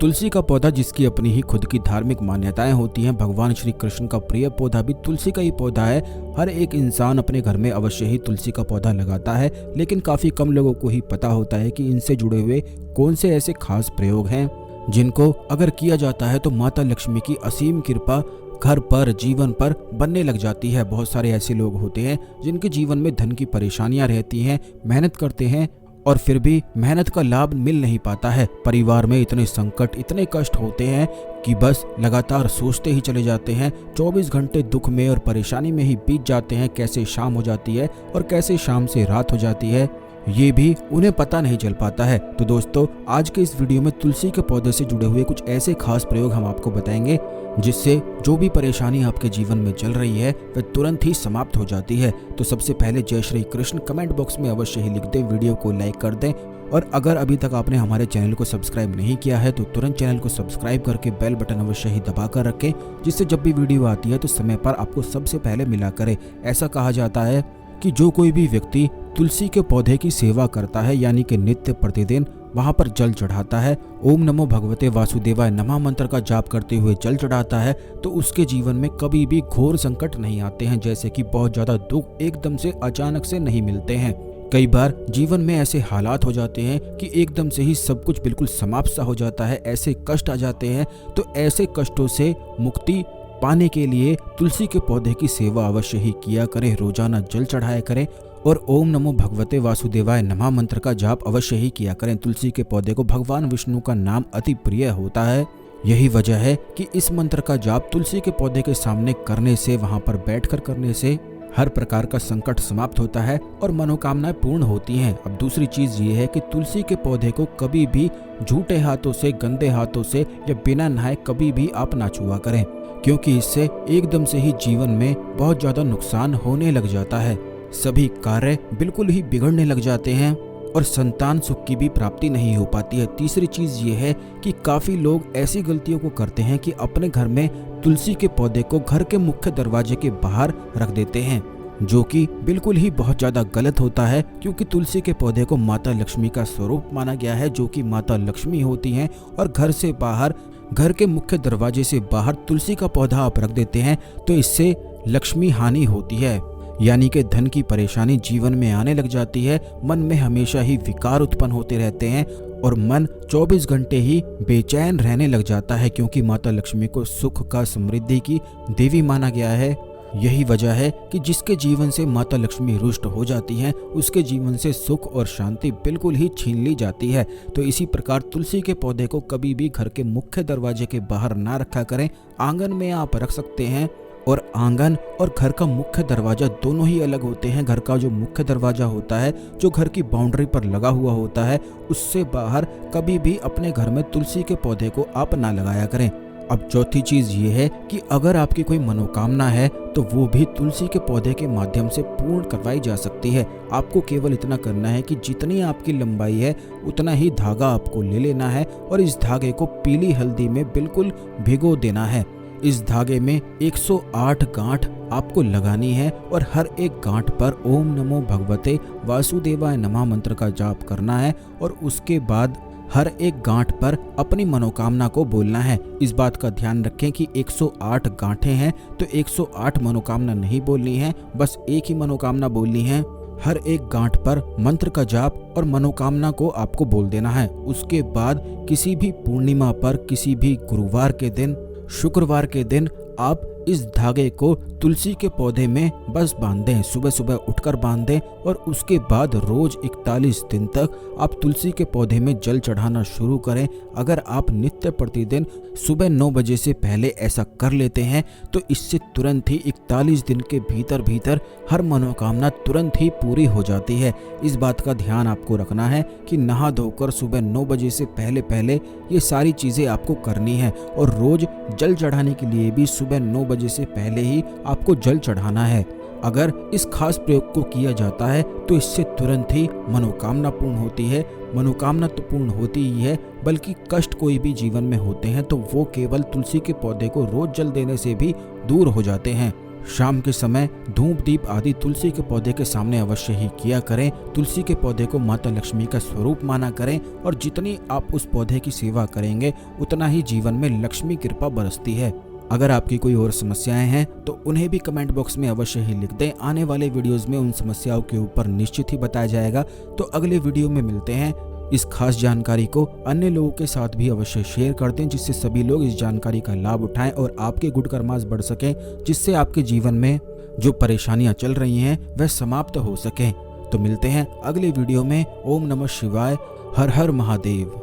तुलसी का पौधा जिसकी अपनी ही खुद की धार्मिक मान्यताएं होती हैं। भगवान श्री कृष्ण का प्रिय पौधा भी तुलसी का ही पौधा है। हर एक इंसान अपने घर में अवश्य ही तुलसी का पौधा लगाता है, लेकिन काफी कम लोगों को ही पता होता है कि इनसे जुड़े हुए कौन से ऐसे खास प्रयोग हैं जिनको अगर किया जाता है तो माता लक्ष्मी की असीम कृपा घर पर, जीवन पर बनने लग जाती है। बहुत सारे ऐसे लोग होते हैं जिनके जीवन में धन की परेशानियां रहती हैं, मेहनत करते हैं और फिर भी मेहनत का लाभ मिल नहीं पाता है। परिवार में इतने संकट, इतने कष्ट होते हैं कि बस लगातार सोचते ही चले जाते हैं। 24 घंटे दुख में और परेशानी में ही बीत जाते हैं। कैसे शाम हो जाती है और कैसे शाम से रात हो जाती है, ये भी उन्हें पता नहीं चल पाता है। तो दोस्तों, आज के इस वीडियो में तुलसी के पौधे से जुड़े हुए कुछ ऐसे खास प्रयोग हम आपको बताएंगे जिससे जो भी परेशानी आपके जीवन में चल रही है वह तुरंत ही समाप्त हो जाती है। तो सबसे पहले जय श्री कृष्ण कमेंट बॉक्स में अवश्य ही लिख दें, वीडियो को लाइक कर दें और अगर अभी तक आपने हमारे चैनल को सब्सक्राइब नहीं किया है तो तुरंत चैनल को सब्सक्राइब करके बेल बटन अवश्य ही दबा कर रखें, जिससे जब भी वीडियो आती है तो समय पर आपको सबसे पहले मिला करे। ऐसा कहा जाता है कि जो कोई भी व्यक्ति तुलसी के पौधे की सेवा करता है, यानी कि नित्य प्रतिदिन वहां पर जल चढ़ाता है, ओम नमो भगवते वासुदेवाय नमः मंत्र का जाप करते हुए जल चढ़ाता है, तो उसके जीवन में कभी भी घोर संकट नहीं आते हैं। जैसे कि बहुत ज्यादा दुख एकदम से अचानक से नहीं मिलते हैं। कई बार जीवन में ऐसे हालात हो जाते हैं कि एकदम से ही सब कुछ बिल्कुल समाप्त सा हो जाता है, ऐसे कष्ट आ जाते हैं। तो ऐसे कष्टों से मुक्ति पाने के लिए तुलसी के पौधे की सेवा अवश्य ही किया करें, रोजाना जल चढ़ाया करें और ओम नमो भगवते वासुदेवाय नमः मंत्र का जाप अवश्य ही किया करें। तुलसी के पौधे को भगवान विष्णु का नाम अति प्रिय होता है। यही वजह है कि इस मंत्र का जाप तुलसी के पौधे के सामने करने से, वहां पर बैठकर करने से हर प्रकार का संकट समाप्त होता है और मनोकामनाएं पूर्ण होती हैं। अब दूसरी चीज ये है कि तुलसी के पौधे को कभी भी झूठे हाथों से, गंदे हाथों से या बिना नहाए कभी भी आप ना छुआ करें, क्योंकि इससे एकदम से ही जीवन में बहुत ज्यादा नुकसान होने लग जाता है। सभी कार्य बिल्कुल ही बिगड़ने लग जाते हैं और संतान सुख की भी प्राप्ति नहीं हो पाती है। तीसरी चीज ये है कि काफी लोग ऐसी गलतियों को करते हैं कि अपने घर में तुलसी के पौधे को घर के मुख्य दरवाजे के बाहर रख देते हैं, जो कि बिल्कुल ही बहुत ज्यादा गलत होता है, क्योंकि तुलसी के पौधे को माता लक्ष्मी का स्वरूप माना गया है, जो कि माता लक्ष्मी होती हैं। और घर से बाहर, घर के मुख्य दरवाजे से बाहर तुलसी का पौधा आप रख देते हैं तो इससे लक्ष्मी हानि होती है, यानी कि धन की परेशानी जीवन में आने लग जाती है। मन में हमेशा ही विकार उत्पन्न होते रहते हैं और मन 24 घंटे ही बेचैन रहने लग जाता है, क्योंकि माता लक्ष्मी को सुख का, समृद्धि की देवी माना गया है। यही वजह है कि जिसके जीवन से माता लक्ष्मी रुष्ट हो जाती हैं, उसके जीवन से सुख और शांति बिल्कुल ही छीन ली जाती है। तो इसी प्रकार तुलसी के पौधे को कभी भी घर के मुख्य दरवाजे के बाहर ना रखा करें। आंगन में आप रख सकते हैं और आंगन और घर का मुख्य दरवाजा दोनों ही अलग होते हैं। घर का जो मुख्य दरवाजा होता है, जो घर की बाउंड्री पर लगा हुआ होता है, उससे बाहर कभी भी अपने घर में तुलसी के पौधे को आप ना लगाया करें। अब चौथी चीज ये है कि अगर आपकी कोई मनोकामना है तो वो भी तुलसी के पौधे के माध्यम से पूर्ण करवाई जा सकती है। आपको केवल इतना करना है कि जितनी आपकी लंबाई है उतना ही धागा आपको ले लेना है और इस धागे को पीली हल्दी में बिल्कुल भिगो देना है। इस धागे में 108 गांठ आपको लगानी है और हर एक गांठ पर ओम नमो भगवते वासुदेवाय नमः मंत्र का जाप करना है और उसके बाद हर एक गांठ पर अपनी मनोकामना को बोलना है। इस बात का ध्यान रखें कि 108 गांठें हैं तो 108 मनोकामना नहीं बोलनी है, बस एक ही मनोकामना बोलनी है। हर एक गांठ पर मंत्र का जाप और मनोकामना को आपको बोल देना है। उसके बाद किसी भी पूर्णिमा पर, किसी भी गुरुवार के दिन, शुक्रवार के दिन आप इस धागे को तुलसी के पौधे में बस बांध दें, सुबह सुबह उठकर बांध दें और उसके बाद रोज 41 दिन तक आप तुलसी के पौधे में जल चढ़ाना शुरू करें। अगर आप नित्य प्रतिदिन सुबह 9 बजे से पहले ऐसा कर लेते हैं तो इससे तुरंत ही 41 दिन के भीतर भीतर हर मनोकामना तुरंत ही पूरी हो जाती है। इस बात का ध्यान आपको रखना है कि नहा धोकर सुबह 9 बजे से पहले पहले ये सारी चीजें आपको करनी है और रोज जल चढ़ाने के लिए भी सुबह 9 बजे से पहले ही आपको जल चढ़ाना है। अगर इस खास प्रयोग को किया जाता है तो इससे तुरंत ही मनोकामना पूर्ण होती है। मनोकामना तो पूर्ण होती ही है, बल्कि कष्ट कोई भी जीवन में होते हैं तो वो केवल तुलसी के पौधे को रोज जल देने से भी दूर हो जाते हैं। शाम के समय धूप दीप आदि तुलसी के पौधे के सामने अवश्य ही किया करें। तुलसी के पौधे को माता लक्ष्मी का स्वरूप माना करें और जितनी आप उस पौधे की सेवा करेंगे उतना ही जीवन में लक्ष्मी कृपा बरसती है। अगर आपकी कोई और समस्याएं हैं तो उन्हें भी कमेंट बॉक्स में अवश्य ही लिख दें। आने वाले वीडियोस में उन समस्याओं के ऊपर निश्चित ही बताया जाएगा। तो अगले वीडियो में मिलते हैं। इस खास जानकारी को अन्य लोगों के साथ भी अवश्य शेयर कर दें, जिससे सभी लोग इस जानकारी का लाभ उठाएं और आपके गुड कर्मास बढ़ सकें, जिससे आपके जीवन में जो परेशानियां चल रही हैं वह समाप्त हो सकें। तो मिलते हैं अगले वीडियो में। ओम नमः शिवाय। हर हर महादेव।